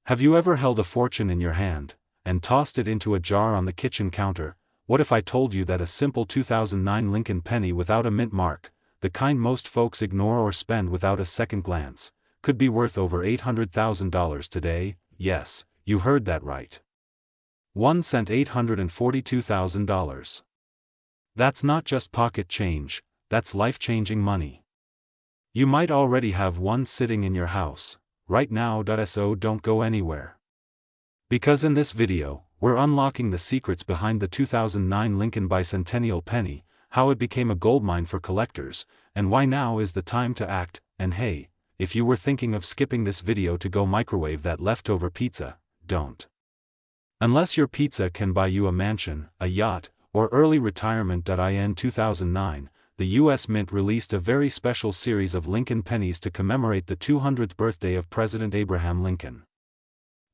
Have you ever held a fortune in your hand, and tossed it into a jar on the kitchen counter? What if I told you that a simple 2009 Lincoln penny without a mint mark, the kind most folks ignore or spend without a second glance, could be worth over $800,000 today? Yes, you heard that right. 1 cent $842,000. That's not just pocket change, that's life-changing money. You might already have one sitting in your house right now. So don't go anywhere. Because in this video, we're unlocking the secrets behind the 2009 Lincoln bicentennial penny, how it became a goldmine for collectors, and why now is the time to act. And hey, if you were thinking of skipping this video to go microwave that leftover pizza, don't. Unless your pizza can buy you a mansion, a yacht, or early retirement. In 2009, the U.S. Mint released a very special series of Lincoln pennies to commemorate the 200th birthday of President Abraham Lincoln.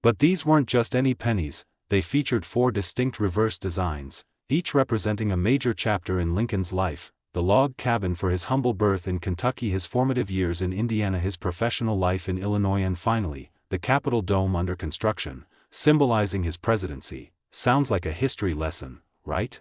But these weren't just any pennies, they featured 4 distinct reverse designs, each representing a major chapter in Lincoln's life: the log cabin for his humble birth in Kentucky, his formative years in Indiana, his professional life in Illinois, and finally, the Capitol dome under construction, symbolizing his presidency. Sounds like a history lesson, right?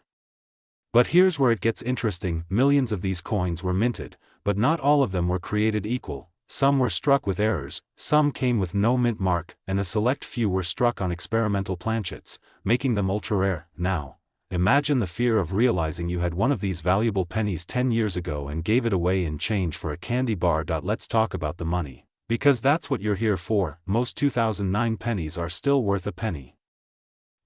But here's where it gets interesting. Millions of these coins were minted, but not all of them were created equal. Some were struck with errors, some came with no mint mark, and a select few were struck on experimental planchets, making them ultra-rare. Now, imagine the fear of realizing you had one of these valuable pennies 10 years ago and gave it away in change for a candy bar. Let's talk about the money, because that's what you're here for. Most 2009 pennies are still worth a penny.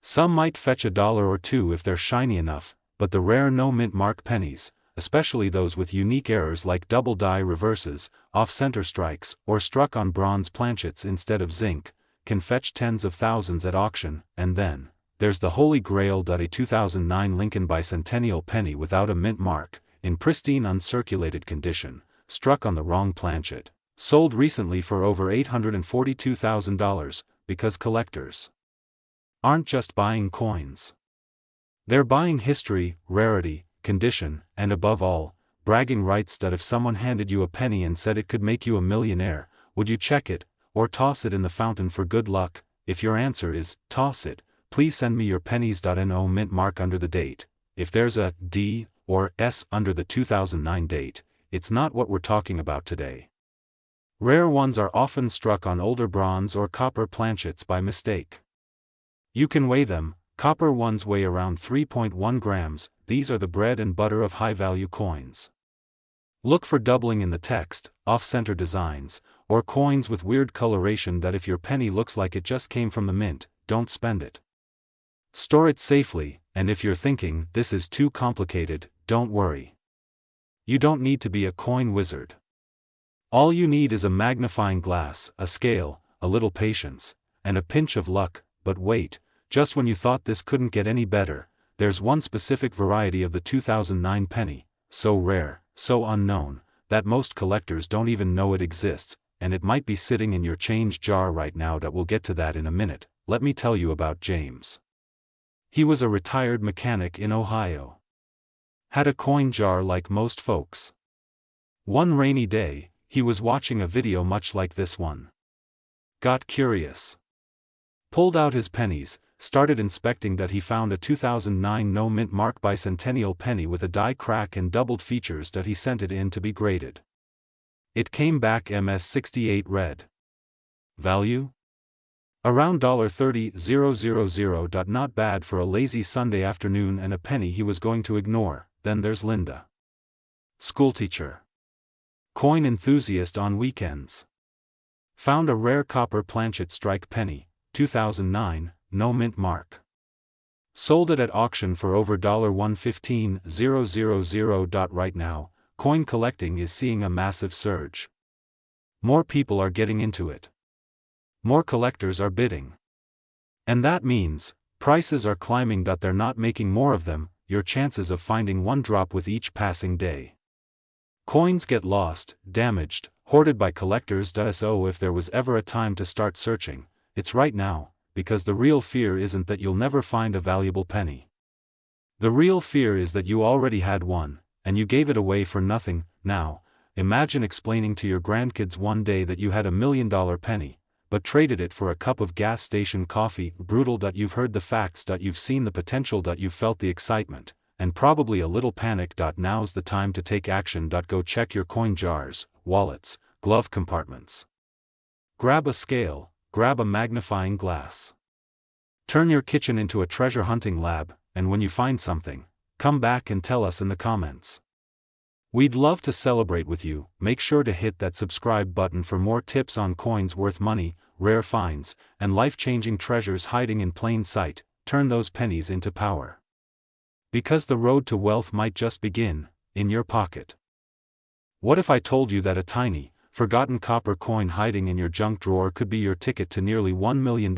Some might fetch $1 or $2 if they're shiny enough, but the rare no-mint mark pennies, especially those with unique errors like double die reverses, off-center strikes, or struck on bronze planchets instead of zinc, can fetch tens of thousands at auction. And then, there's the holy grail. A 2009 Lincoln bicentennial penny without a mint mark, in pristine uncirculated condition, struck on the wrong planchet, sold recently for over $842,000, because collectors aren't just buying coins. They're buying history, rarity, condition, and above all, bragging rights. If someone handed you a penny and said it could make you a millionaire, would you check it, or toss it in the fountain for good luck? If your answer is, toss it, please send me your pennies. No mint mark under the date. If there's a D or S under the 2009 date, it's not what we're talking about today. Rare ones are often struck on older bronze or copper planchets by mistake. You can weigh them. Copper ones weigh around 3.1 grams, these are the bread and butter of high-value coins. Look for doubling in the text, off-center designs, or coins with weird coloration. If your penny looks like it just came from the mint, don't spend it. Store it safely, and if you're thinking, this is too complicated, don't worry. You don't need to be a coin wizard. All you need is a magnifying glass, a scale, a little patience, and a pinch of luck. But wait. Just when you thought this couldn't get any better, there's one specific variety of the 2009 penny, so rare, so unknown, that most collectors don't even know it exists, and it might be sitting in your change jar right now. We'll get to that in a minute. Let me tell you about James. He was a retired mechanic in Ohio. Had a coin jar like most folks. One rainy day, he was watching a video much like this one. Got curious. Pulled out his pennies, started inspecting. He found a 2009 no mint mark bicentennial penny with a die crack and doubled features. He sent it in to be graded. It came back MS68 red. Value? Around $30,000. Not bad for a lazy Sunday afternoon and a penny he was going to ignore. Then there's Linda. Schoolteacher. Coin enthusiast on weekends. Found a rare copper planchet strike penny, 2009, no mint mark. Sold it at auction for over $115,000. Right now, coin collecting is seeing a massive surge. More people are getting into it. More collectors are bidding. And that means, prices are climbing. They're not making more of them, your chances of finding one drop with each passing day. Coins get lost, damaged, hoarded by collectors. So if there was ever a time to start searching, it's right now, because the real fear isn't that you'll never find a valuable penny. The real fear is that you already had one, and you gave it away for nothing. Now, imagine explaining to your grandkids one day that you had $1 million penny, but traded it for a cup of gas station coffee. Brutal. You've heard the facts. You've seen the potential. You've felt the excitement, and probably a little panic. Now's the time to take action. Go check your coin jars, wallets, glove compartments. Grab a scale, grab a magnifying glass. Turn your kitchen into a treasure hunting lab, and when you find something, come back and tell us in the comments. We'd love to celebrate with you. Make sure to hit that subscribe button for more tips on coins worth money, rare finds, and life-changing treasures hiding in plain sight. Turn those pennies into power. Because the road to wealth might just begin, in your pocket. What if I told you that a tiny, forgotten copper coin hiding in your junk drawer could be your ticket to nearly $1 million,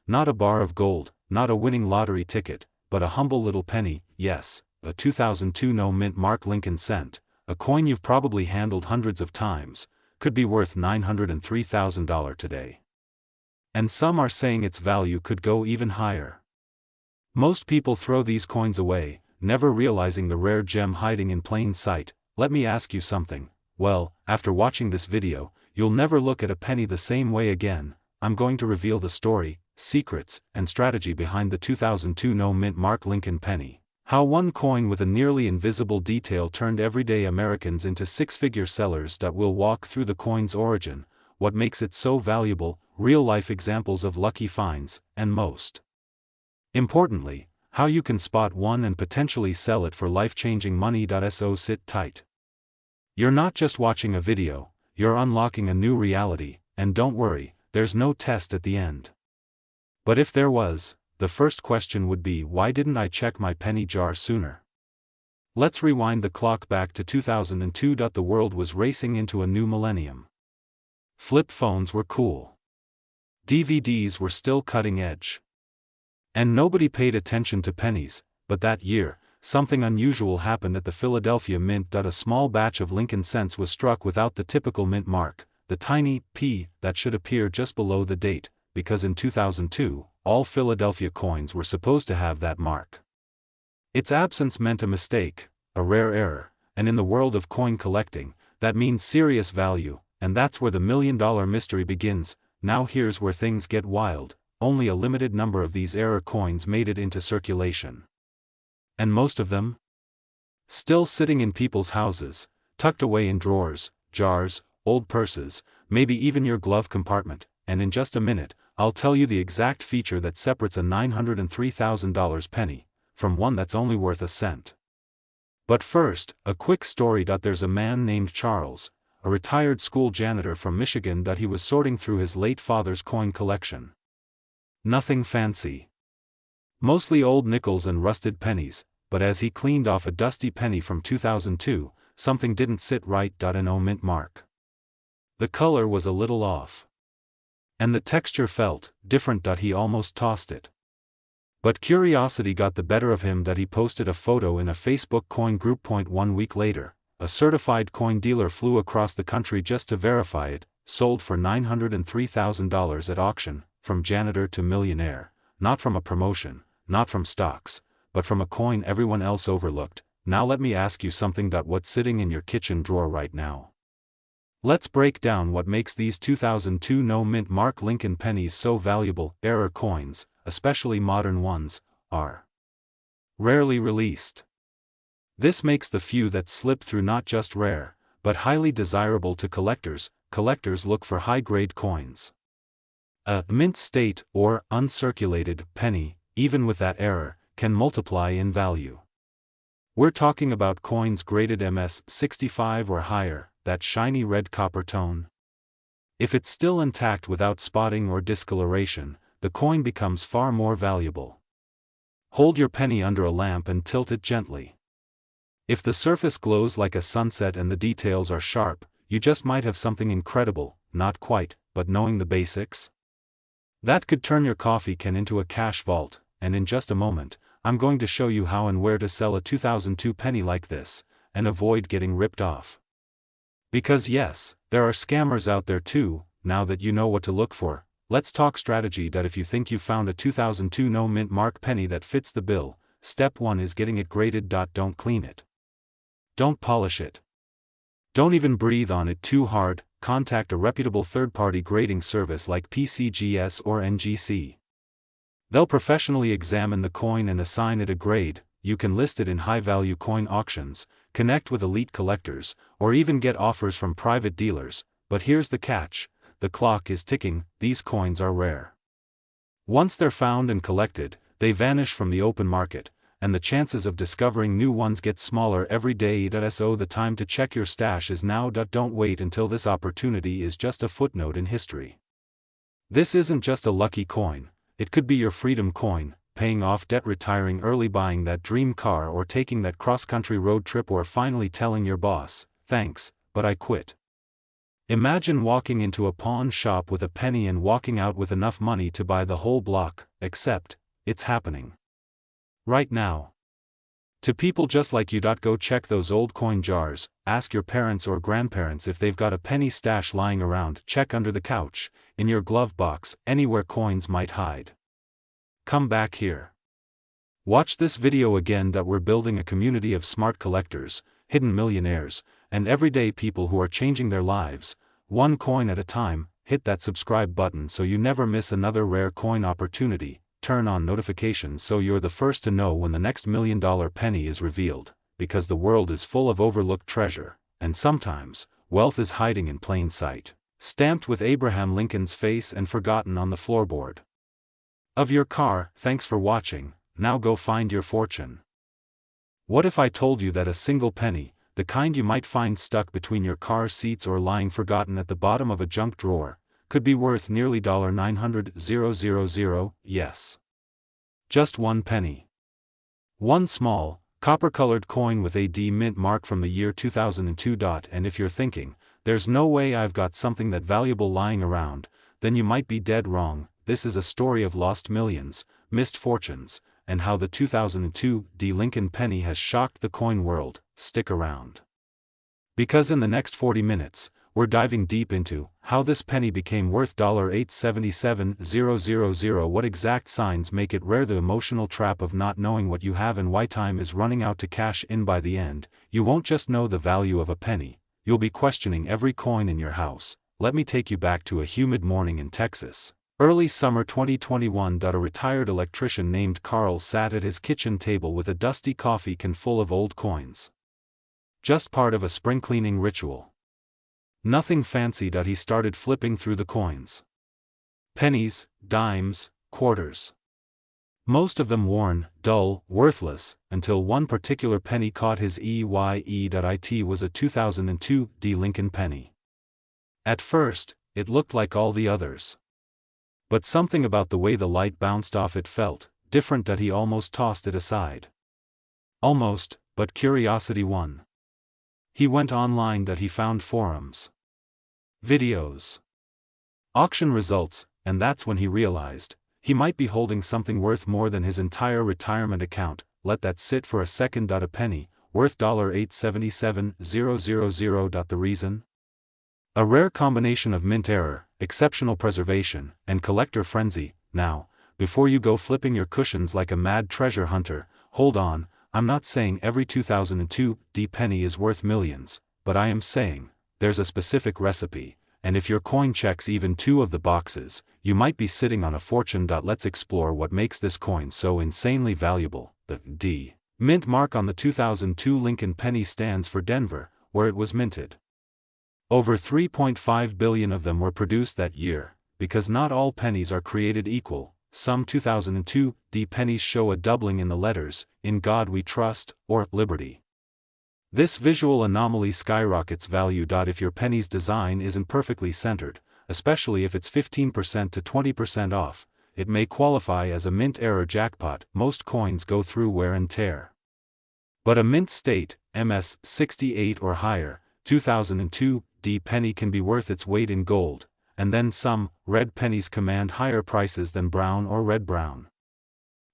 not a bar of gold, not a winning lottery ticket, but a humble little penny, yes, a 2002 no-mint mark Lincoln cent, a coin you've probably handled hundreds of times, could be worth $903,000 today. And some are saying its value could go even higher. Most people throw these coins away, never realizing the rare gem hiding in plain sight. Let me ask you something. Well, after watching this video, you'll never look at a penny the same way again. I'm going to reveal the story, secrets, and strategy behind the 2002 no-mint mark Lincoln penny. How one coin with a nearly invisible detail turned everyday Americans into six-figure sellers. We'll walk through the coin's origin, what makes it so valuable, real-life examples of lucky finds, and most importantly, how you can spot one and potentially sell it for life-changing money. So sit tight. You're not just watching a video, you're unlocking a new reality, and don't worry, there's no test at the end. But if there was, the first question would be, why didn't I check my penny jar sooner? Let's rewind the clock back to 2002. The world was racing into a new millennium. Flip phones were cool. DVDs were still cutting edge. And nobody paid attention to pennies, but that year, something unusual happened at the Philadelphia Mint. A small batch of Lincoln cents was struck without the typical mint mark, the tiny P that should appear just below the date, because in 2002, all Philadelphia coins were supposed to have that mark. Its absence meant a mistake, a rare error, and in the world of coin collecting, that means serious value, and that's where the million-dollar mystery begins. Now here's where things get wild. Only a limited number of these error coins made it into circulation. And most of them? Still sitting in people's houses, tucked away in drawers, jars, old purses, maybe even your glove compartment. And in just a minute, I'll tell you the exact feature that separates a $903,000 penny from one that's only worth a cent. But first, a quick story. There's a man named Charles, a retired school janitor from Michigan. He was sorting through his late father's coin collection. Nothing fancy. Mostly old nickels and rusted pennies, but as he cleaned off a dusty penny from 2002, something didn't sit right. An no-mint mark. The color was a little off. And the texture felt different. He almost tossed it. But curiosity got the better of him. He posted a photo in a Facebook coin group. 1 week later, a certified coin dealer flew across the country just to verify it, sold for $903,000 at auction, from janitor to millionaire, not from a promotion, not from stocks, but from a coin everyone else overlooked. Now let me ask you something. What's sitting in your kitchen drawer right now? Let's break down what makes these 2002 no-mint mark Lincoln pennies so valuable. Error coins, especially modern ones, are rarely released. This makes the few that slip through not just rare, but highly desirable to collectors. Collectors look for high-grade coins. A mint state or uncirculated penny, even with that error, can multiply in value. We're talking about coins graded MS-65 or higher, that shiny red copper tone. If it's still intact without spotting or discoloration, the coin becomes far more valuable. Hold your penny under a lamp and tilt it gently. If the surface glows like a sunset and the details are sharp, you just might have something incredible. Not quite, but knowing the basics? That could turn your coffee can into a cash vault. And in just a moment, I'm going to show you how and where to sell a 2002 penny like this, and avoid getting ripped off. Because yes, there are scammers out there too. Now that you know what to look for, let's talk strategy. If you think you found a 2002 no-mint mark penny that fits the bill, step 1 is getting it graded. Don't clean it. Don't polish it. Don't even breathe on it too hard. contact a reputable third-party grading service like PCGS or NGC. They'll professionally examine the coin and assign it a grade. You can list it in high-value coin auctions, connect with elite collectors, or even get offers from private dealers. But here's the catch: the clock is ticking. These coins are rare. Once they're found and collected, they vanish from the open market, and the chances of discovering new ones get smaller every day. So the time to check your stash is now. Don't wait until this opportunity is just a footnote in history. This isn't just a lucky coin, it could be your freedom coin, paying off debt, retiring early, buying that dream car, or taking that cross-country road trip, or finally telling your boss, "Thanks, but I quit." Imagine walking into a pawn shop with a penny and walking out with enough money to buy the whole block, except, it's happening right now. To people just like you. Go check those old coin jars, ask your parents or grandparents if they've got a penny stash lying around, check under the couch, in your glove box, anywhere coins might hide. Come back here. Watch this video again. We're building a community of smart collectors, hidden millionaires, and everyday people who are changing their lives, one coin at a time. Hit that subscribe button so you never miss another rare coin opportunity. Turn on notifications so you're the first to know when the next $1 million penny is revealed, because the world is full of overlooked treasure, and sometimes, wealth is hiding in plain sight, stamped with Abraham Lincoln's face and forgotten on the floorboard of your car. Thanks for watching. Now go find your fortune. What if I told you that a single penny, the kind you might find stuck between your car seats or lying forgotten at the bottom of a junk drawer, could be worth nearly $900,000? Yes. Just one penny. One small, copper-colored coin with a D mint mark from the year 2002. And if you're thinking, there's no way I've got something that valuable lying around, then you might be dead wrong. This is a story of lost millions, missed fortunes, and how the 2002 D Lincoln penny has shocked the coin world. Stick around, because in the next 40 minutes, we're diving deep into how this penny became worth $877,000, what exact signs make it rare, the emotional trap of not knowing what you have, and why time is running out to cash in. By the end, you won't just know the value of a penny, you'll be questioning every coin in your house. Let me take you back to a humid morning in Texas, early summer 2021. A retired electrician named Carl sat at his kitchen table with a dusty coffee can full of old coins. Just part of a spring cleaning ritual. Nothing fancy. He started flipping through the coins. Pennies, dimes, quarters. Most of them worn, dull, worthless, until one particular penny caught his eye. It was a 2002 D Lincoln penny. At first, it looked like all the others. But something about the way the light bounced off it felt different. He almost tossed it aside. Almost, but curiosity won. He went online. He found forums, videos, auction results, and that's when he realized he might be holding something worth more than his entire retirement account. Let that sit for a second. A penny, worth $877,000. The reason? A rare combination of mint error, exceptional preservation, and collector frenzy. Now, before you go flipping your cushions like a mad treasure hunter, hold on. I'm not saying every 2002 D penny is worth millions, but I am saying, there's a specific recipe, and if your coin checks even two of the boxes, you might be sitting on a fortune. Let's explore what makes this coin so insanely valuable. The D mint mark on the 2002 Lincoln penny stands for Denver, where it was minted. Over 3.5 billion of them were produced that year, because not all pennies are created equal. Some 2002 D pennies show a doubling in the letters, "In God We Trust," or "Liberty." This visual anomaly skyrockets value. If your penny's design isn't perfectly centered, especially if it's 15% to 20% off, it may qualify as a mint error jackpot. Most coins go through wear and tear. But a mint state, MS 68 or higher, 2002 D penny can be worth its weight in gold. And then some. Red pennies command higher prices than brown or red brown.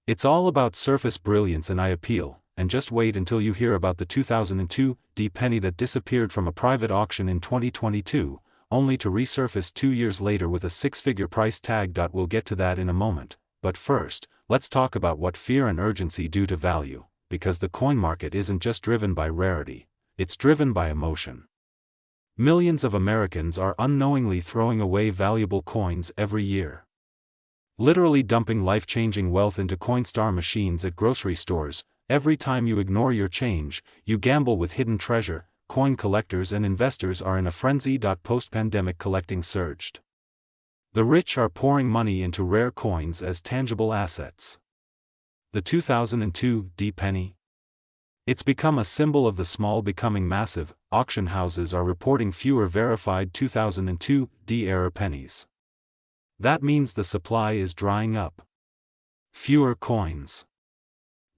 It's all about surface brilliance and eye appeal, and just wait until you hear about the 2002 D penny that disappeared from a private auction in 2022, only to resurface 2 years later with a six-figure price tag. We'll get to that in a moment, but first, let's talk about what fear and urgency do to value, because the coin market isn't just driven by rarity, it's driven by emotion. Millions of Americans are unknowingly throwing away valuable coins every year. Literally dumping life-changing wealth into Coinstar machines at grocery stores. Every time you ignore your change, you gamble with hidden treasure. Coin collectors and investors are in a frenzy. Post-pandemic collecting surged. The rich are pouring money into rare coins as tangible assets. The 2002 D penny. It's become a symbol of the small becoming massive. Auction houses are reporting fewer verified 2002 D-era pennies. That means the supply is drying up. Fewer coins.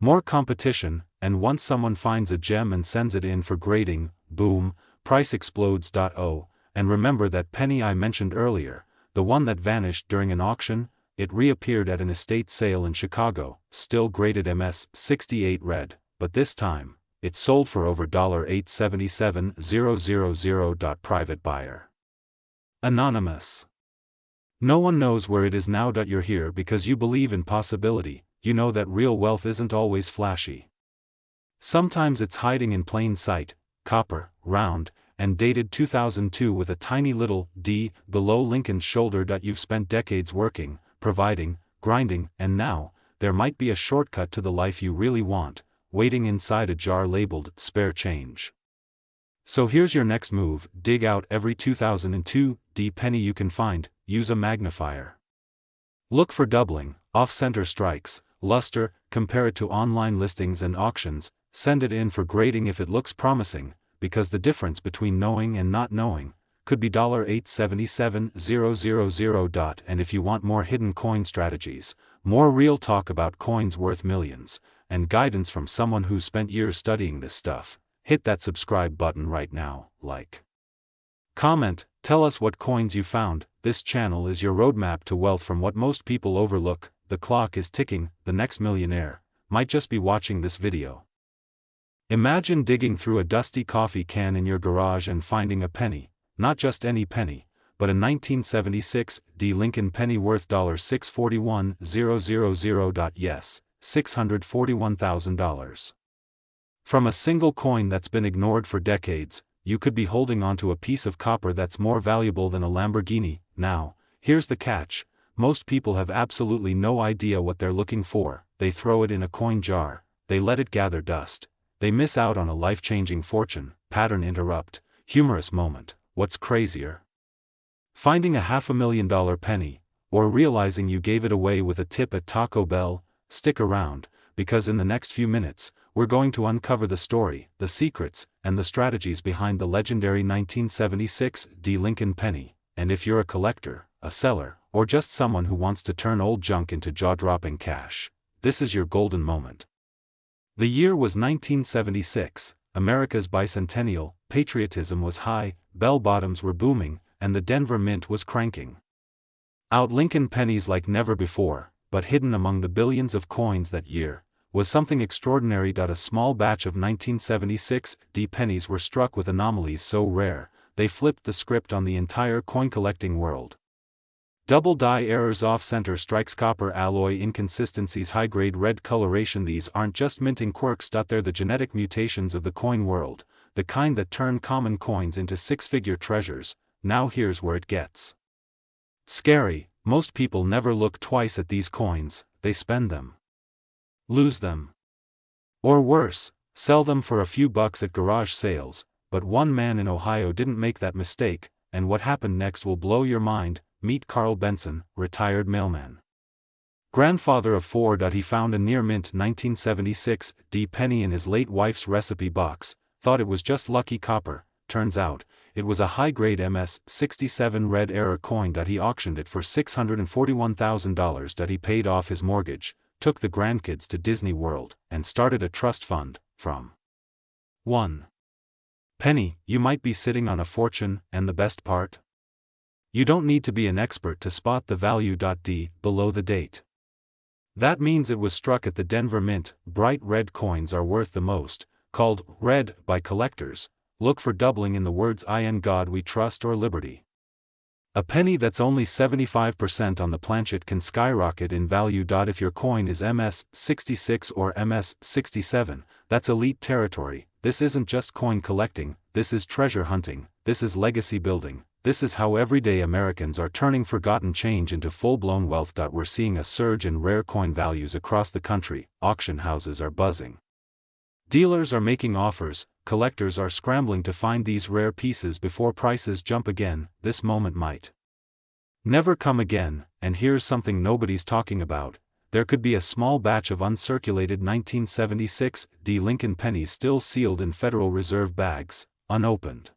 More competition, and once someone finds a gem and sends it in for grading, boom, price explodes. And remember that penny I mentioned earlier, the one that vanished during an auction? It reappeared at an estate sale in Chicago, still graded MS-68 red, but this time, it sold for over $877,000. Private buyer. Anonymous. No one knows where it is now. You're here because you believe in possibility. You know that real wealth isn't always flashy. Sometimes it's hiding in plain sight, copper, round, and dated 2002 with a tiny little D below Lincoln's shoulder. You've spent decades working, providing, grinding, and now, there might be a shortcut to the life you really want, waiting inside a jar labeled spare change. So here's your next move: dig out every 2002 D penny you can find, use a magnifier. Look for doubling, off-center strikes, luster, compare it to online listings and auctions, send it in for grading if it looks promising, because the difference between knowing and not knowing could be $877,000. And if you want more hidden coin strategies, more real talk about coins worth millions, and guidance from someone who's spent years studying this stuff, hit that subscribe button right now, like, comment, tell us what coins you found. This channel is your roadmap to wealth from what most people overlook. The clock is ticking, the next millionaire might just be watching this video. Imagine digging through a dusty coffee can in your garage and finding a penny, not just any penny, but a 1976 D Lincoln penny worth $641,000. Yes, $641,000. From a single coin that's been ignored for decades, you could be holding onto a piece of copper that's more valuable than a Lamborghini. Now, here's the catch: most people have absolutely no idea what they're looking for. They throw it in a coin jar, they let it gather dust, they miss out on a life-changing fortune. Pattern interrupt. Humorous moment. What's crazier? Finding a $500,000 penny, or realizing you gave it away with a tip at Taco Bell? Stick around, because in the next few minutes, we're going to uncover the story, the secrets, and the strategies behind the legendary 1976 D Lincoln penny. And if you're a collector, a seller, or just someone who wants to turn old junk into jaw-dropping cash, this is your golden moment. The year was 1976, America's bicentennial, patriotism was high, bell-bottoms were booming, and the Denver Mint was cranking out Lincoln pennies like never before. But hidden among the billions of coins that year was something extraordinary. A small batch of 1976 D pennies were struck with anomalies so rare, they flipped the script on the entire coin-collecting world. Double die errors, off-center strikes, copper alloy inconsistencies, high-grade red coloration. These aren't just minting quirks. They're the genetic mutations of the coin world, the kind that turn common coins into six-figure treasures. Now here's where it gets scary. Most people never look twice at these coins, they spend them, lose them, or worse, sell them for a few bucks at garage sales. But one man in Ohio didn't make that mistake, and what happened next will blow your mind. Meet Carl Benson, retired mailman. Grandfather of four. He found a near-mint 1976 D penny in his late wife's recipe box, thought it was just lucky copper. Turns out, it was a high-grade MS-67 red era coin. He auctioned it for $641,000. He paid off his mortgage, took the grandkids to Disney World, and started a trust fund. From 1 penny, you might be sitting on a fortune, and the best part? You don't need to be an expert to spot the value. D below the date. That means it was struck at the Denver Mint. Bright red coins are worth the most, called red by collectors. Look for doubling in the words "In God We Trust" or "Liberty." A penny that's only 75% on the planchet can skyrocket in value. If your coin is MS-66 or MS-67, That's elite territory. This isn't just coin collecting, this is treasure hunting, this is legacy building, this is how everyday Americans are turning forgotten change into full-blown wealth. We're seeing a surge in rare coin values across the country, auction houses are buzzing. Dealers are making offers, collectors are scrambling to find these rare pieces before prices jump again. This moment might never come again, and here's something nobody's talking about. There could be a small batch of uncirculated 1976 Lincoln pennies still sealed in Federal Reserve bags, unopened,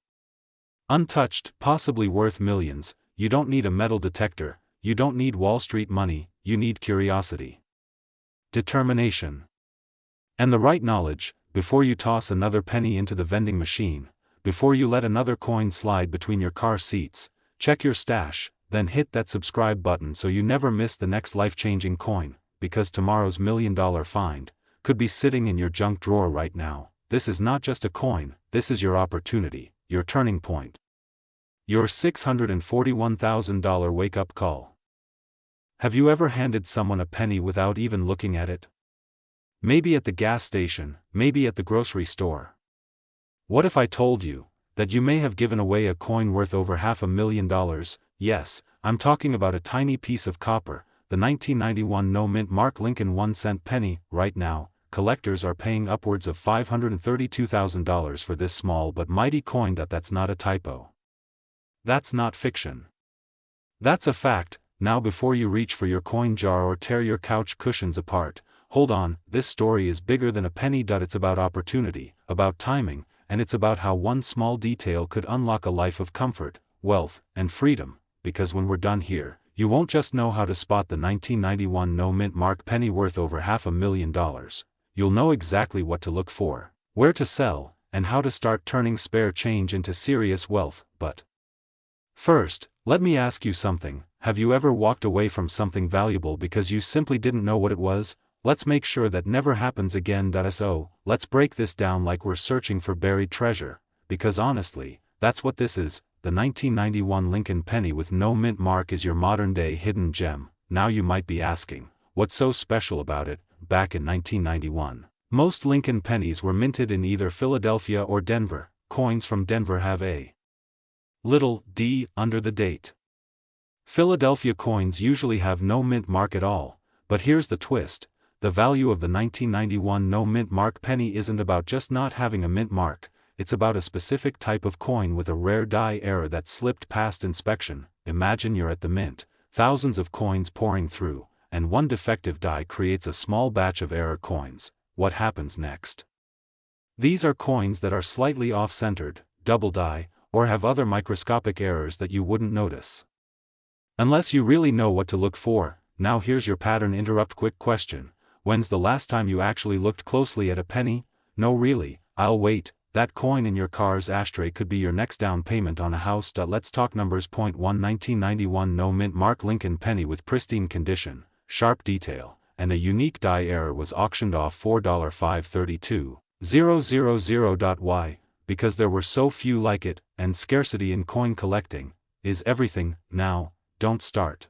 untouched, possibly worth millions. You don't need a metal detector, you don't need Wall Street money, you need curiosity, determination, and the right knowledge. Before you toss another penny into the vending machine, before you let another coin slide between your car seats, check your stash, then hit that subscribe button so you never miss the next life-changing coin, because tomorrow's $1 million find could be sitting in your junk drawer right now. This is not just a coin, this is your opportunity, your turning point, your $641,000 wake-up call. Have you ever handed someone a penny without even looking at it? Maybe at the gas station, maybe at the grocery store. What if I told you that you may have given away a coin worth over $500,000? Yes, I'm talking about a tiny piece of copper, the 1991 no-mint mark Lincoln 1-cent penny. Right now, collectors are paying upwards of $532,000 for this small but mighty coin. That's not a typo. That's not fiction. That's a fact. Now, before you reach for your coin jar or tear your couch cushions apart, hold on, this story is bigger than a penny. It's about opportunity, about timing, and it's about how one small detail could unlock a life of comfort, wealth, and freedom. Because when we're done here, you won't just know how to spot the 1991 no-mint mark penny worth over $500,000. You'll know exactly what to look for, where to sell, and how to start turning spare change into serious wealth. But first, let me ask you something. Have you ever walked away from something valuable because you simply didn't know what it was? Let's make sure that never happens again. So, let's break this down like we're searching for buried treasure, because honestly, that's what this is. The 1991 Lincoln penny with no mint mark is your modern-day hidden gem. Now you might be asking, what's so special about it? Back in 1991, most Lincoln pennies were minted in either Philadelphia or Denver. Coins from Denver have a little d under the date. Philadelphia coins usually have no mint mark at all, but here's the twist. The value of the 1991 no-mint mark penny isn't about just not having a mint mark, it's about a specific type of coin with a rare die error that slipped past inspection. Imagine you're at the mint, thousands of coins pouring through, and one defective die creates a small batch of error coins. What happens next? These are coins that are slightly off-centered, double die, or have other microscopic errors that you wouldn't notice unless you really know what to look for. Now here's your pattern interrupt. Quick question. When's the last time you actually looked closely at a penny? No, really, I'll wait. That coin in your car's ashtray could be your next down payment on a house. Let's talk numbers. Point 1, 1991 no-mint mark Lincoln penny with pristine condition, sharp detail, and a unique die error was auctioned off $4,532,000. Why? Because there were so few like it, and scarcity in coin collecting is everything. Now, don't start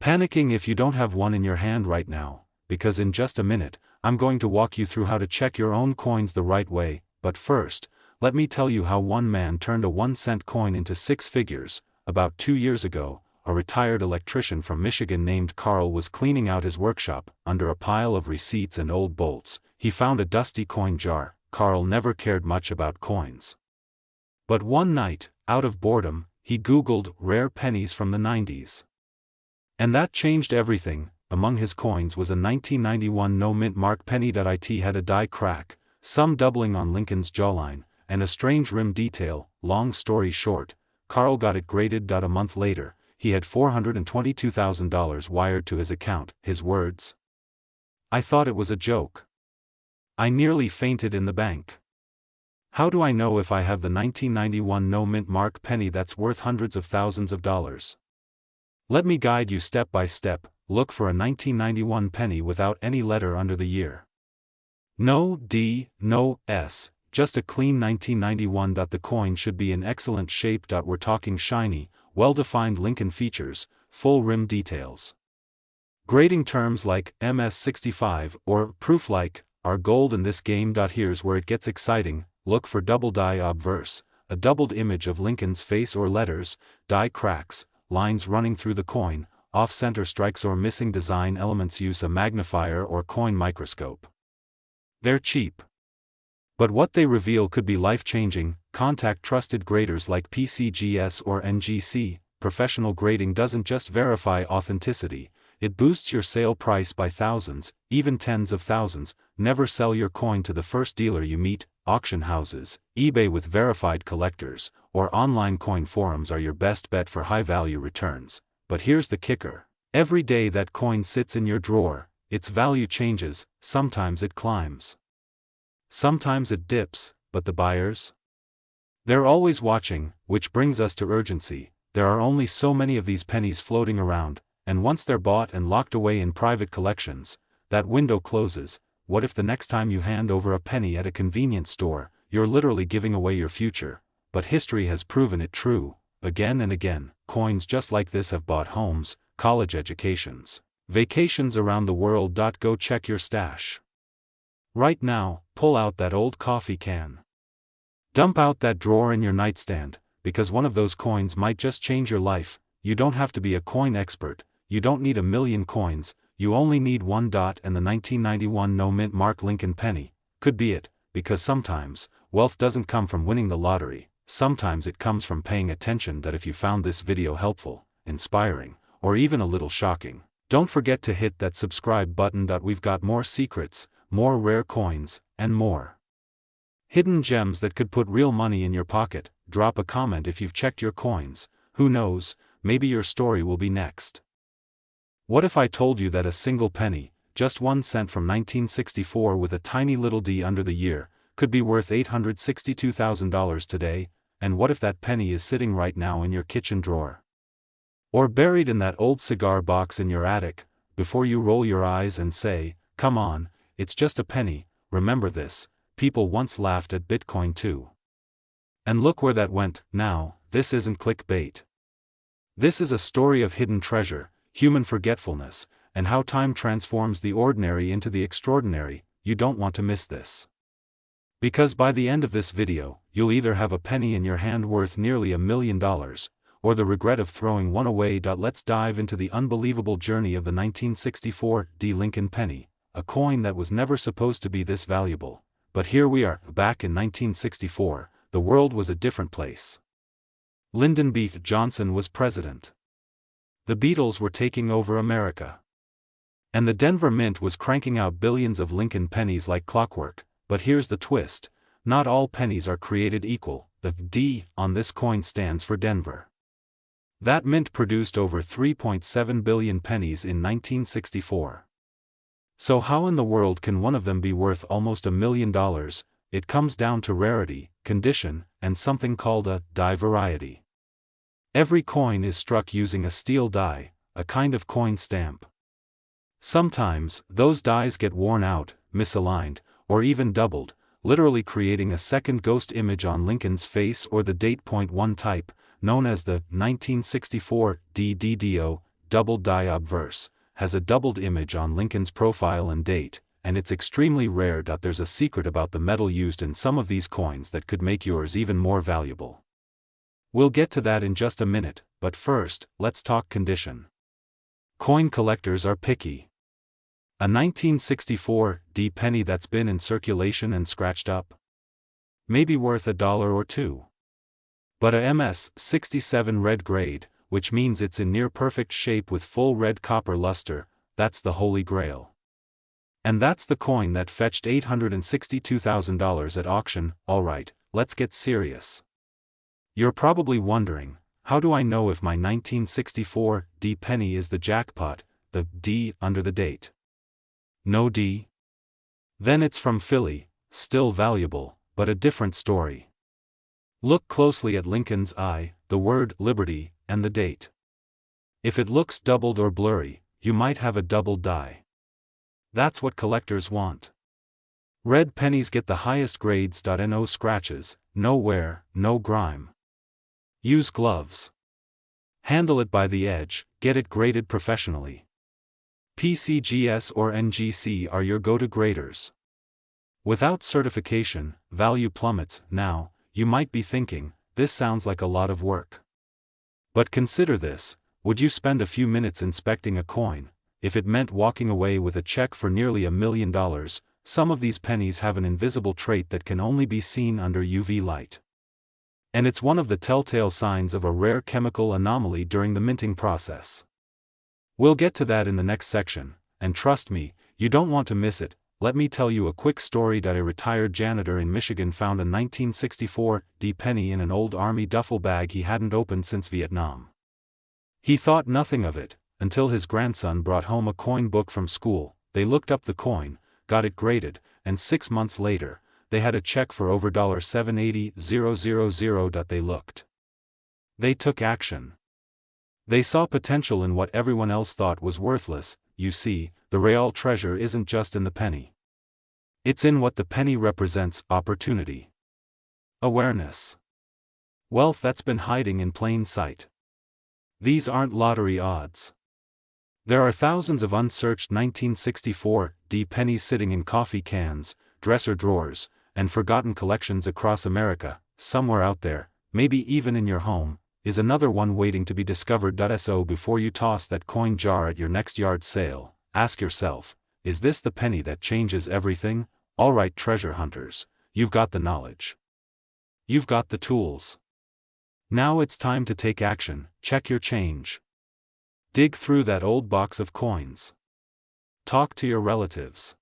panicking if you don't have one in your hand right now, because in just a minute, I'm going to walk you through how to check your own coins the right way. But first, let me tell you how one man turned a 1-cent coin into 6 figures. About 2 years ago, a retired electrician from Michigan named Carl was cleaning out his workshop. Under a pile of receipts and old bolts, he found a dusty coin jar. Carl never cared much about coins. But one night, out of boredom, he Googled rare pennies from the 90s. And that changed everything. Among his coins was a 1991 no-mint mark penny. It had a die crack, some doubling on Lincoln's jawline, and a strange rim detail. Long story short, Carl got it graded. A month later, he had $422,000 wired to his account. His words: "I thought it was a joke. I nearly fainted in the bank. How do I know if I have the 1991 no-mint mark penny that's worth hundreds of thousands of dollars? Let me guide you step by step. Look for a 1991 penny without any letter under the year. No D, no S, just a clean 1991. The coin should be in excellent shape. We're talking shiny, well-defined Lincoln features, full rim details. Grading terms like MS65 or proof like are gold in this game. Here's where it gets exciting. Look for double die obverse, a doubled image of Lincoln's face or letters, die cracks, lines running through the coin, off-center strikes or missing design elements. Use a magnifier or coin microscope. They're cheap, but what they reveal could be life-changing. Contact trusted graders like PCGS or NGC. Professional grading doesn't just verify authenticity, it boosts your sale price by thousands, even tens of thousands. Never sell your coin to the first dealer you meet. Auction houses, eBay with verified collectors, or online coin forums are your best bet for high-value returns. But here's the kicker. Every day that coin sits in your drawer, its value changes. Sometimes it climbs, sometimes it dips, but the buyers? They're always watching, which brings us to urgency. There are only so many of these pennies floating around, and once they're bought and locked away in private collections, that window closes. What if the next time you hand over a penny at a convenience store, you're literally giving away your future? But history has proven it true. Again and again, coins just like this have bought homes, college educations, vacations around the world. Go check your stash. Right now, pull out that old coffee can. Dump out that drawer in your nightstand, because one of those coins might just change your life. You don't have to be a coin expert, you don't need a million coins, you only need one. And the 1991 no-mint mark Lincoln penny could be it, because sometimes, wealth doesn't come from winning the lottery, sometimes it comes from paying attention. If you found this video helpful, inspiring, or even a little shocking, don't forget to hit that subscribe button. We've got more secrets, more rare coins, and more hidden gems that could put real money in your pocket. Drop a comment if you've checked your coins. Who knows, maybe your story will be next. What if I told you that a single penny, just 1 cent from 1964 with a tiny little d under the year, could be worth $862,000 today? And what if that penny is sitting right now in your kitchen drawer? Or buried in that old cigar box in your attic? Before you roll your eyes and say, "Come on, it's just a penny," remember this: people once laughed at Bitcoin too. And look where that went. Now, this isn't clickbait. This is a story of hidden treasure, human forgetfulness, and how time transforms the ordinary into the extraordinary. You don't want to miss this. Because by the end of this video, you'll either have a penny in your hand worth nearly $1 million, or the regret of throwing one away. Let's dive into the unbelievable journey of the 1964 Lincoln penny, a coin that was never supposed to be this valuable. But here we are, back in 1964, the world was a different place. Lyndon B. Johnson was president. The Beatles were taking over America. And the Denver Mint was cranking out billions of Lincoln pennies like clockwork. But here's the twist: not all pennies are created equal. The D on this coin stands for Denver. That mint produced over 3.7 billion pennies in 1964. So how in the world can one of them be worth almost $1 million? It comes down to rarity, condition, and something called a die variety. Every coin is struck using a steel die, a kind of coin stamp. Sometimes, those dies get worn out, misaligned, or even doubled, literally creating a second ghost image on Lincoln's face. Or the date. One type, known as the 1964 DDDO, double die obverse, has a doubled image on Lincoln's profile and date, and it's extremely rare. There's a secret about the metal used in some of these coins that could make yours even more valuable. We'll get to that in just a minute, but first, let's talk condition. Coin collectors are picky. A 1964 penny that's been in circulation and scratched up? Maybe worth $1 or $2. But a MS-67 red grade, which means it's in near-perfect shape with full red copper luster, that's the holy grail. And that's the coin that fetched $862,000 at auction. Alright, let's get serious. You're probably wondering, how do I know if my 1964 penny is the jackpot, the D under the date? No D? Then it's from Philly, still valuable, but a different story. Look closely at Lincoln's eye, the word liberty, and the date. If it looks doubled or blurry, you might have a doubled die. That's what collectors want. Red pennies get the highest grades. No scratches, no wear, no grime. Use gloves. Handle it by the edge, get it graded professionally. PCGS or NGC are your go-to graders. Without certification, value plummets. Now, you might be thinking, this sounds like a lot of work. But consider this: would you spend a few minutes inspecting a coin, if it meant walking away with a check for nearly $1 million? Some of these pennies have an invisible trait that can only be seen under UV light. And it's one of the telltale signs of a rare chemical anomaly during the minting process. We'll get to that in the next section, and trust me, you don't want to miss it. Let me tell you a quick story that a retired janitor in Michigan found a 1964 D penny in an old army duffel bag he hadn't opened since Vietnam. He thought nothing of it, until his grandson brought home a coin book from school. They looked up the coin, got it graded, and 6 months later, they had a check for over $780,000. They took action. They saw potential in what everyone else thought was worthless. You see, the real treasure isn't just in the penny. It's in what the penny represents: opportunity, awareness, wealth that's been hiding in plain sight. These aren't lottery odds. There are thousands of unsearched 1964 D pennies sitting in coffee cans, dresser drawers, and forgotten collections across America. Somewhere out there, maybe even in your home, is another one waiting to be discovered. So before you toss that coin jar at your next yard sale, ask yourself, is this the penny that changes everything? Alright, treasure hunters, you've got the knowledge. You've got the tools. Now it's time to take action. Check your change. Dig through that old box of coins. Talk to your relatives.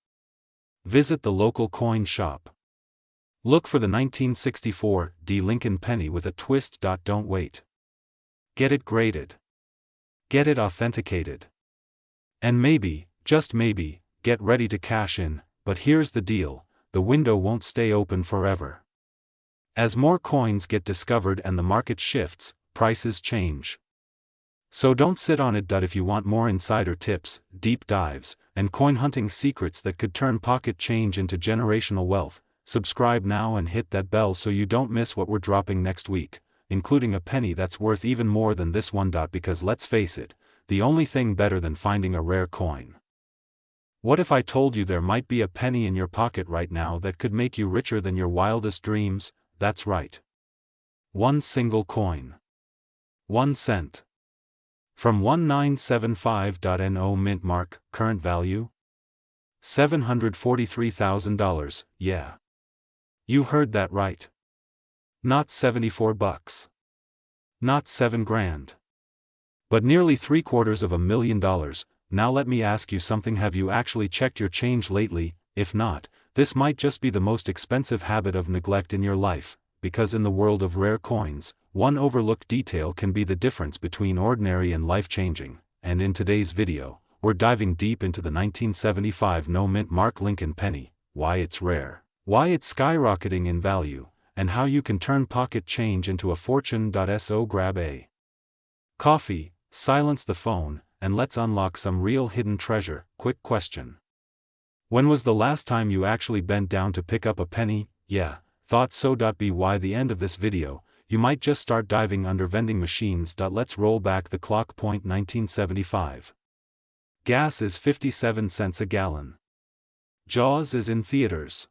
Visit the local coin shop. Look for the 1964 D Lincoln penny with a twist. Don't wait. Get it graded. Get it authenticated. And maybe, just maybe, get ready to cash in. But here's the deal: the window won't stay open forever. As more coins get discovered and the market shifts, prices change. So don't sit on it. If you want more insider tips, deep dives, and coin hunting secrets that could turn pocket change into generational wealth, subscribe now and hit that bell so you don't miss what we're dropping next week, including a penny that's worth even more than this one. Because let's face it, the only thing better than finding a rare coin. What if I told you there might be a penny in your pocket right now that could make you richer than your wildest dreams? That's right. One single coin. 1 cent. From 1975. Mint mark, current value? $743,000, yeah. You heard that right. Not $74. Not $7,000. But nearly $750,000. Now let me ask you something: have you actually checked your change lately? If not, this might just be the most expensive habit of neglect in your life, because in the world of rare coins, one overlooked detail can be the difference between ordinary and life-changing. And in today's video, we're diving deep into the 1975 no mint mark Lincoln penny, why it's rare, why it's skyrocketing in value, and how you can turn pocket change into a fortune. So grab a coffee, silence the phone, and let's unlock some real hidden treasure. Quick question: when was the last time you actually bent down to pick up a penny? Yeah, thought so. By the end of this video, you might just start diving under vending machines. Let's roll back the clock. 1975. Gas is 57 cents a gallon. Jaws is in theaters.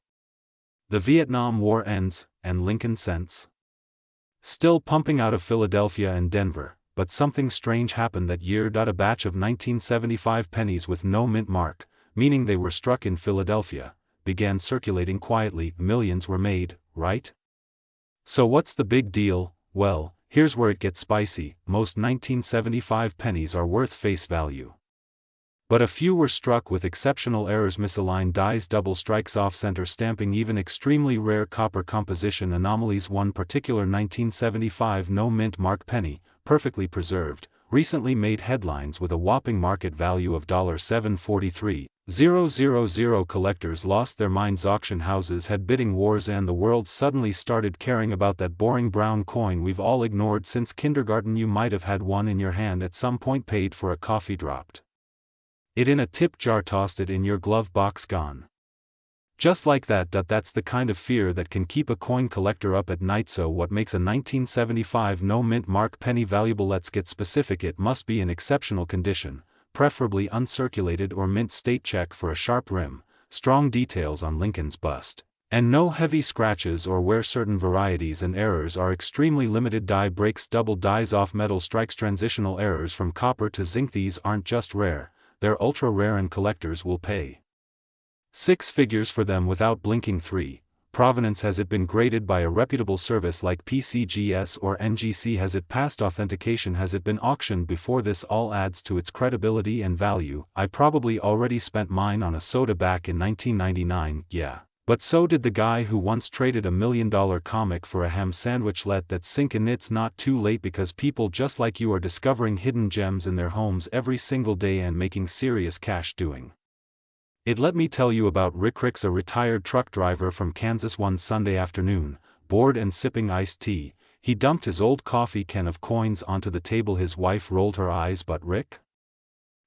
The Vietnam War ends, and Lincoln cents still pumping out of Philadelphia and Denver. But something strange happened that year. A batch of 1975 pennies with no mint mark, meaning they were struck in Philadelphia, began circulating quietly. Millions were made, right? So what's the big deal? Well, here's where it gets spicy. Most 1975 pennies are worth face value. But a few were struck with exceptional errors: misaligned dies, double strikes, off-center stamping, even extremely rare copper composition anomalies. One particular 1975 no mint mark penny, perfectly preserved, recently made headlines with a whopping market value of $743,000. Collectors lost their minds, auction houses had bidding wars, and the world suddenly started caring about that boring brown coin we've all ignored since kindergarten. You might have had one in your hand at some point, paid for a coffee, dropped it in a tip jar, tossed it in your glove box, gone. Just like that. That's the kind of fear that can keep a coin collector up at night. So what makes a 1975 no mint mark penny valuable? Let's get specific. It must be in exceptional condition, preferably uncirculated or mint state. Check for a sharp rim, strong details on Lincoln's bust, and no heavy scratches or where certain varieties and errors are extremely limited. Die breaks double dies off metal strikes transitional errors from copper to zinc. These aren't just rare, they're ultra rare and collectors will pay six figures for them without blinking. 3. Provenance. Has it been graded by a reputable service like PCGS or NGC? Has it passed authentication? Has it been auctioned before? This all adds to its credibility and value. I probably already spent mine on a soda back in 1999, yeah. But so did the guy who once traded $1 million comic for a ham sandwich. Let that sink in. It's not too late, because people just like you are discovering hidden gems in their homes every single day and making serious cash doing it. Let me tell you about Rick. Rick's a retired truck driver from Kansas. One Sunday afternoon, bored and sipping iced tea, he dumped his old coffee can of coins onto the table. His wife rolled her eyes, but Rick?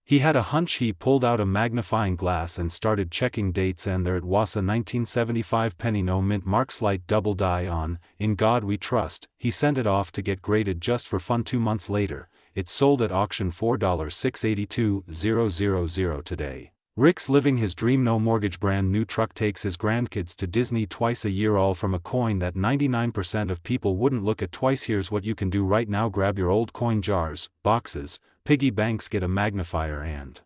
He had a hunch. He pulled out a magnifying glass and started checking dates, and there it was, a 1975 penny, no mint mark, slight double die on "In God We Trust." He sent it off to get graded just for fun. 2 months later, it sold at auction $4,682,000 today. Rick's living his dream. No mortgage, brand new truck, takes his grandkids to Disney twice a year, all from a coin that 99% of people wouldn't look at twice. Here's what you can do right now: grab your old coin jars, boxes, piggy banks, get a magnifier and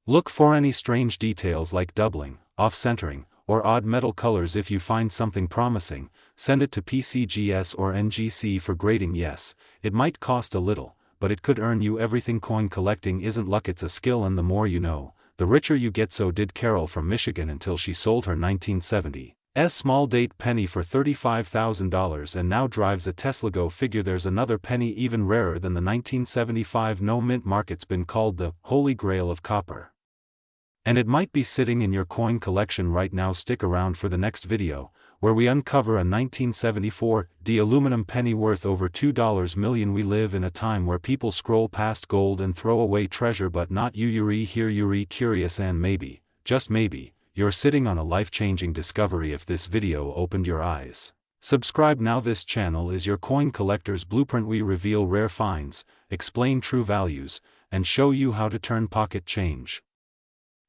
look for any strange details like doubling, off-centering, or odd metal colors. If you find something promising, send it to PCGS or NGC for grading. Yes, it might cost a little, but it could earn you everything. Coin collecting isn't luck, it's a skill, and the more you know, the richer you get. So did Carol from Michigan, until she sold her 1970 small date penny for $35,000 and now drives a Tesla. Go figure. There's another penny even rarer than the 1975 no mint mark. It's been called the Holy Grail of copper, and it might be sitting in your coin collection right now. Stick around for the next video, where we uncover a 1974 aluminum penny worth over $2 million. We live in a time where people scroll past gold and throw away treasure, but not you. You're curious, and maybe, just maybe, you're sitting on a life-changing discovery. If this video opened your eyes, subscribe now. This channel is your coin collector's blueprint. We reveal rare finds, explain true values, and show you how to turn pocket change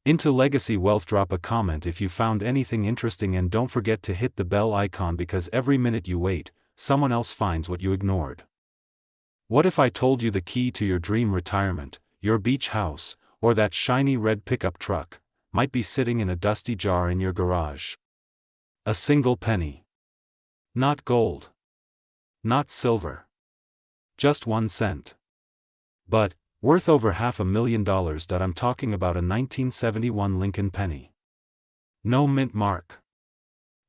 into legacy wealth. Drop a comment if you found anything interesting, and don't forget to hit the bell icon, because every minute you wait, someone else finds what you ignored. What if I told you the key to your dream retirement, your beach house, or that shiny red pickup truck, might be sitting in a dusty jar in your garage? A single penny. Not gold. Not silver. Just 1 cent. But worth over $500,000. I'm talking about a 1971 Lincoln penny. No mint mark.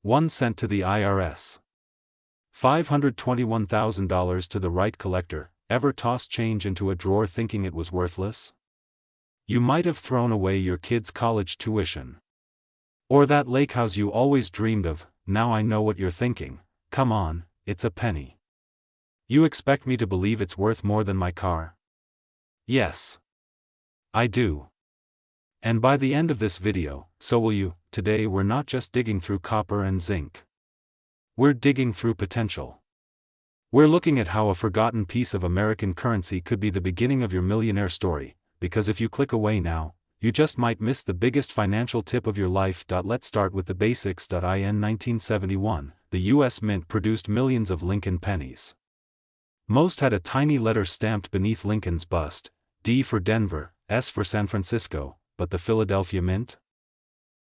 1 cent to the IRS. $521,000 to the right collector. Ever tossed change into a drawer thinking it was worthless? You might have thrown away your kid's college tuition, or that lake house you always dreamed of. Now I know what you're thinking. Come on, it's a penny. You expect me to believe it's worth more than my car? Yes, I do. And by the end of this video, so will you. Today we're not just digging through copper and zinc. We're digging through potential. We're looking at how a forgotten piece of American currency could be the beginning of your millionaire story, because if you click away now, you just might miss the biggest financial tip of your life. Let's start with the basics. In 1971, the U.S. Mint produced millions of Lincoln pennies. Most had a tiny letter stamped beneath Lincoln's bust, D for Denver, S for San Francisco, but the Philadelphia Mint?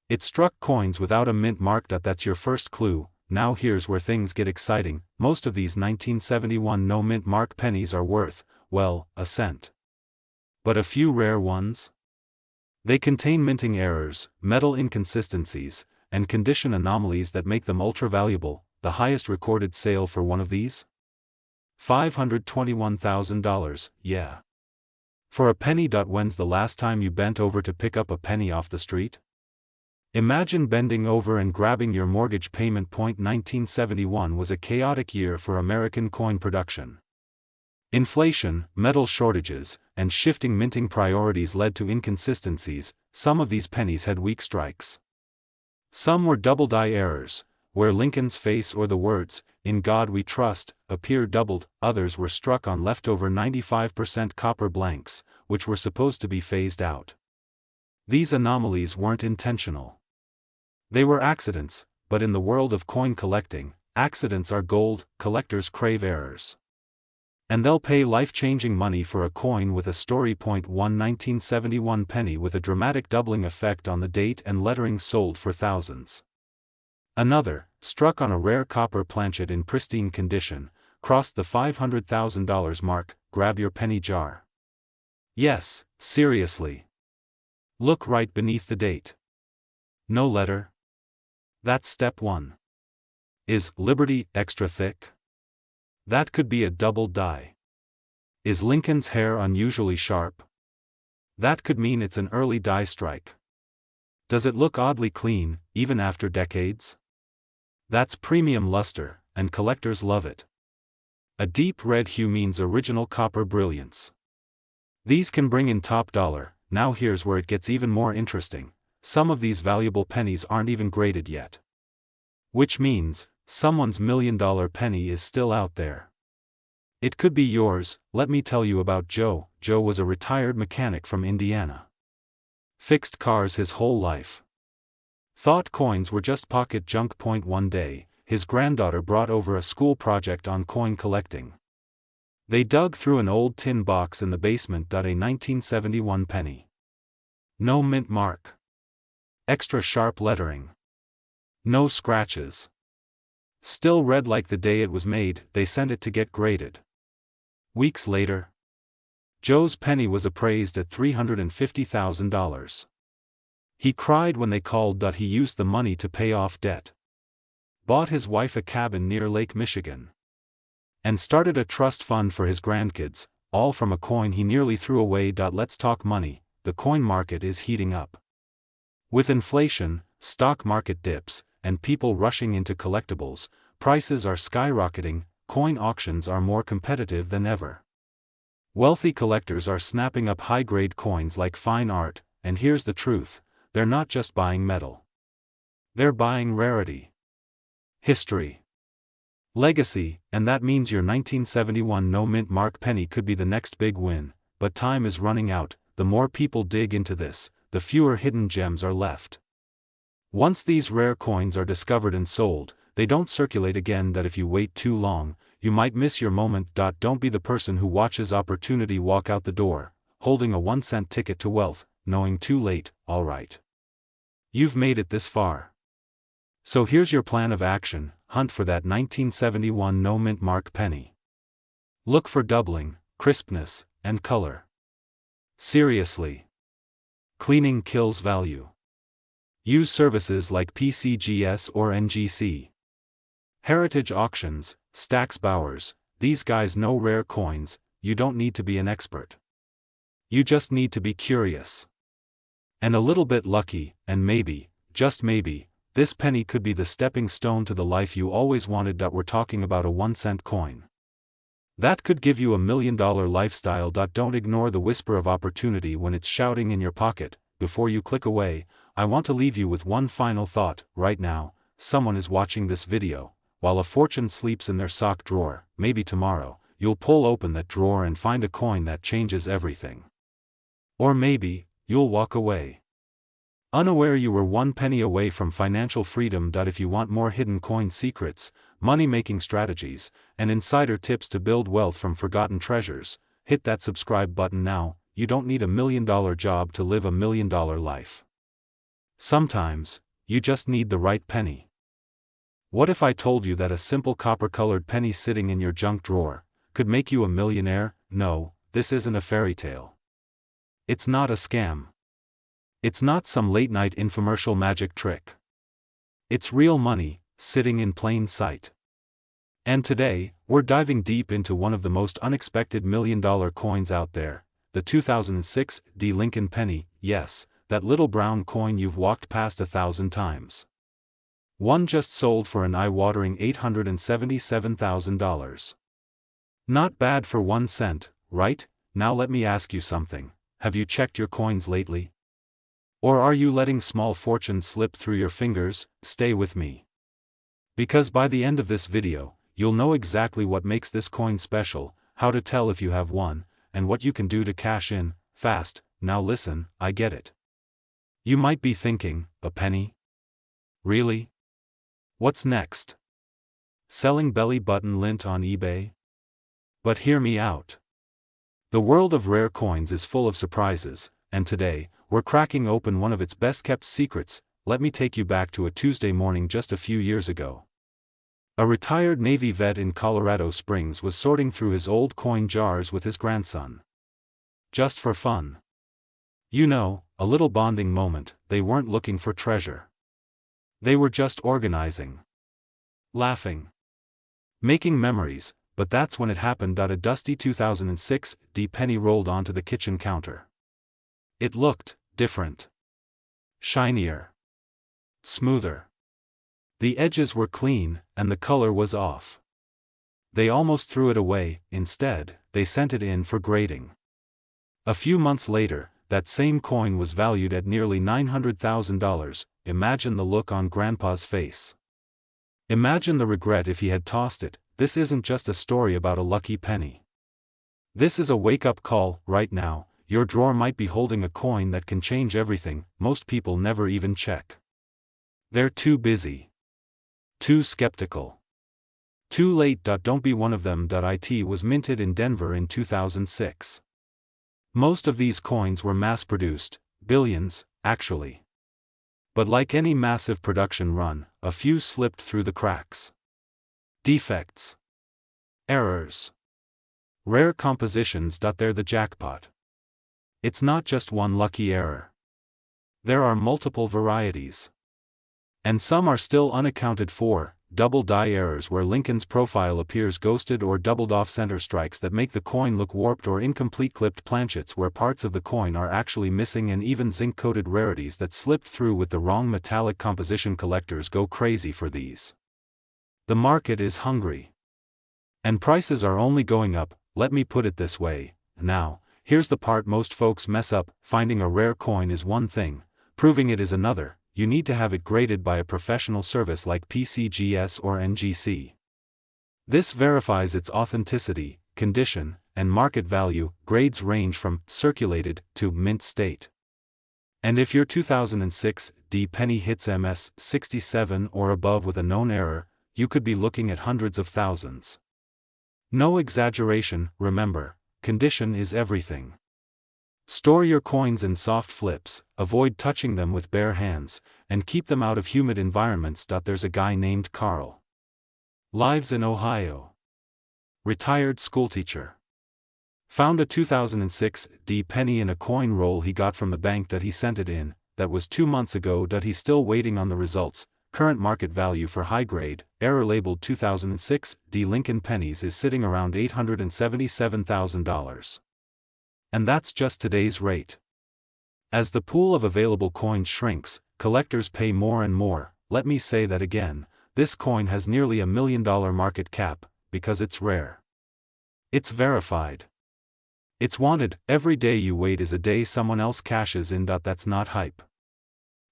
It struck coins without a mint mark. That's your first clue. Now here's where things get exciting. Most of these 1971 no mint mark pennies are worth, well, a cent. But a few rare ones? They contain minting errors, metal inconsistencies, and condition anomalies that make them ultra-valuable. The highest recorded sale for one of these? $521,000, yeah. For a penny. When's the last time you bent over to pick up a penny off the street? Imagine bending over and grabbing your mortgage payment. 1971 was a chaotic year for American coin production. Inflation, metal shortages, and shifting minting priorities led to inconsistencies. Some of these pennies had weak strikes. Some were double die errors, where Lincoln's face or the words, "In God We Trust," appear doubled. Others were struck on leftover 95% copper blanks, which were supposed to be phased out. These anomalies weren't intentional. They were accidents, but in the world of coin collecting, accidents are gold. Collectors crave errors. And they'll pay life-changing money for a coin with a story. 1971 penny with a dramatic doubling effect on the date and lettering sold for thousands. Another, struck on a rare copper planchet in pristine condition, crossed the $500,000 mark. Grab your penny jar. Yes, seriously. Look right beneath the date. No letter? That's step 1. Is Liberty extra thick? That could be a double die. Is Lincoln's hair unusually sharp? That could mean it's an early die strike. Does it look oddly clean, even after decades? That's premium luster, and collectors love it. A deep red hue means original copper brilliance. These can bring in top dollar. Now here's where it gets even more interesting. Some of these valuable pennies aren't even graded yet. Which means, someone's $1 million penny is still out there. It could be yours. Let me tell you about Joe. Joe was a retired mechanic from Indiana. Fixed cars his whole life. Thought coins were just pocket junk. One day, his granddaughter brought over a school project on coin collecting. They dug through an old tin box in the basement. A 1971 penny. No mint mark. Extra sharp lettering. No scratches. Still red like the day it was made. They sent it to get graded. Weeks later, Joe's penny was appraised at $350,000. He cried when they called. He used the money to pay off debt. Bought his wife a cabin near Lake Michigan. And started a trust fund for his grandkids, all from a coin he nearly threw away. Let's talk money. The coin market is heating up. With inflation, stock market dips, and people rushing into collectibles, prices are skyrocketing. Coin auctions are more competitive than ever. Wealthy collectors are snapping up high-grade coins like fine art, and here's the truth, they're not just buying metal. They're buying rarity. History. Legacy, and that means your 1971 no-mint mark penny could be the next big win, but time is running out. The more people dig into this, the fewer hidden gems are left. Once these rare coins are discovered and sold, they don't circulate again. If you wait too long, you might miss your moment. Don't be the person who watches opportunity walk out the door, holding a 1-cent ticket to wealth, knowing too late. Alright. You've made it this far. So here's your plan of action: hunt for that 1971 no-mint mark penny. Look for doubling, crispness, and color. Seriously. Cleaning kills value. Use services like PCGS or NGC. Heritage Auctions, Stax Bowers, these guys know rare coins. You don't need to be an expert. You just need to be curious. And a little bit lucky, and maybe, just maybe, this penny could be the stepping stone to the life you always wanted. We're talking about a 1-cent coin. That could give you $1 million lifestyle. Don't ignore the whisper of opportunity when it's shouting in your pocket. Before you click away, I want to leave you with one final thought. Right now, someone is watching this video, while a fortune sleeps in their sock drawer. Maybe tomorrow, you'll pull open that drawer and find a coin that changes everything. Or maybe, you'll walk away unaware you were 1 penny away from financial freedom. If you want more hidden coin secrets, money-making strategies, and insider tips to build wealth from forgotten treasures, hit that subscribe button now. You don't need $1 million job to live $1 million life. Sometimes, you just need the right penny. What if I told you that a simple copper-colored penny sitting in your junk drawer could make you a millionaire? No, this isn't a fairy tale. It's not a scam. It's not some late-night infomercial magic trick. It's real money, sitting in plain sight. And today, we're diving deep into one of the most unexpected $1 million coins out there, the 2006 Lincoln penny. Yes, that little brown coin you've walked past 1,000 times. One just sold for an eye-watering $877,000. Not bad for 1 cent, right? Now let me ask you something. Have you checked your coins lately? Or are you letting small fortunes slip through your fingers? Stay with me. Because by the end of this video, you'll know exactly what makes this coin special, how to tell if you have one, and what you can do to cash in fast. Now listen, I get it. You might be thinking, a penny? Really? What's next? Selling belly button lint on eBay? But hear me out. The world of rare coins is full of surprises, and today, we're cracking open one of its best-kept secrets. Let me take you back to a Tuesday morning just a few years ago. A retired Navy vet in Colorado Springs was sorting through his old coin jars with his grandson. Just for fun. You know, a little bonding moment. They weren't looking for treasure. They were just organizing. Laughing. Making memories, but that's when it happened. A dusty 2006 penny rolled onto the kitchen counter. It looked different. Shinier. Smoother. The edges were clean, and the color was off. They almost threw it away. Instead, they sent it in for grading. A few months later, that same coin was valued at nearly $900,000. Imagine the look on Grandpa's face. Imagine the regret if he had tossed it. This isn't just a story about a lucky penny. This is a wake-up call. Right now, your drawer might be holding a coin that can change everything. Most people never even check. They're too busy. Too skeptical. Too late. Don't be one of them. It was minted in Denver in 2006. Most of these coins were mass-produced, billions, actually. But like any massive production run, a few slipped through the cracks. Defects. Errors. Rare compositions. They're the jackpot. It's not just one lucky error. There are multiple varieties. And some are still unaccounted for. Double die errors where Lincoln's profile appears ghosted or doubled off center strikes that make the coin look warped or incomplete clipped planchets where parts of the coin are actually missing and even zinc-coated rarities that slipped through with the wrong metallic composition. Collectors go crazy for these. The market is hungry. And prices are only going up. Let me put it this way. Now, here's the part most folks mess up. Finding a rare coin is one thing, proving it is another. You need to have it graded by a professional service like PCGS or NGC. This verifies its authenticity, condition, and market value. Grades range from circulated to mint state. And if your 2006 penny hits MS 67 or above with a known error, you could be looking at hundreds of thousands. No exaggeration. Remember, condition is everything. Store your coins in soft flips, avoid touching them with bare hands, and keep them out of humid environments. There's a guy named Carl. Lives in Ohio. Retired schoolteacher. Found a 2006 penny in a coin roll he got from the bank that he sent it in. That was 2 months ago. He's still waiting on the results. Current market value for high-grade, error-labeled 2006 Lincoln pennies is sitting around $877,000. And that's just today's rate. As the pool of available coins shrinks, collectors pay more and more. Let me say that again, this coin has nearly $1 million market cap, because it's rare. It's verified. It's wanted. Every day you wait is a day someone else cashes in. That's not hype.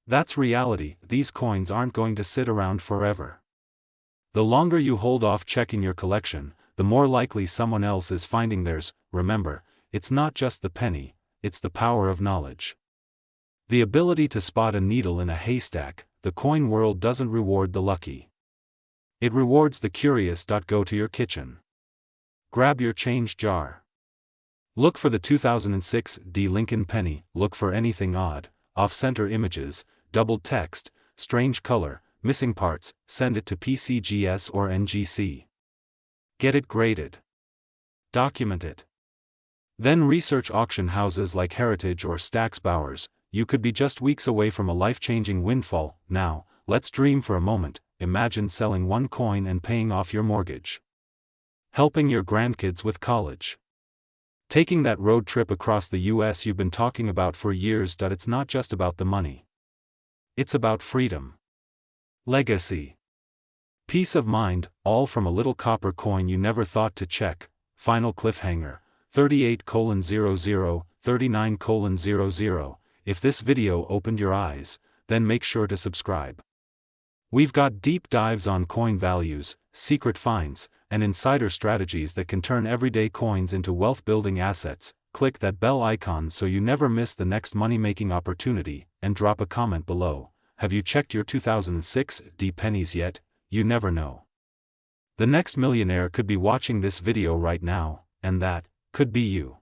That's reality. These coins aren't going to sit around forever. The longer you hold off checking your collection, the more likely someone else is finding theirs. Remember, it's not just the penny, it's the power of knowledge. The ability to spot a needle in a haystack. The coin world doesn't reward the lucky. It rewards the curious. Go to your kitchen. Grab your change jar. Look for the 2006 Lincoln penny. Look for anything odd, off-center images, doubled text, strange color, missing parts. Send it to PCGS or NGC. Get it graded. Document it. Then research auction houses like Heritage or Stack's Bowers. You could be just weeks away from a life-changing windfall. Now, let's dream for a moment. Imagine selling one coin and paying off your mortgage. Helping your grandkids with college. Taking that road trip across the US you've been talking about for years. It's not just about the money. It's about freedom. Legacy. Peace of mind, all from a little copper coin you never thought to check. Final cliffhanger. 38:00, 39:00. If this video opened your eyes, then make sure to subscribe. We've got deep dives on coin values, secret finds, and insider strategies that can turn everyday coins into wealth-building assets. Click that bell icon so you never miss the next money-making opportunity, and drop a comment below. have you checked your 2006 pennies yet? You never know. The next millionaire could be watching this video right now, and that could be you.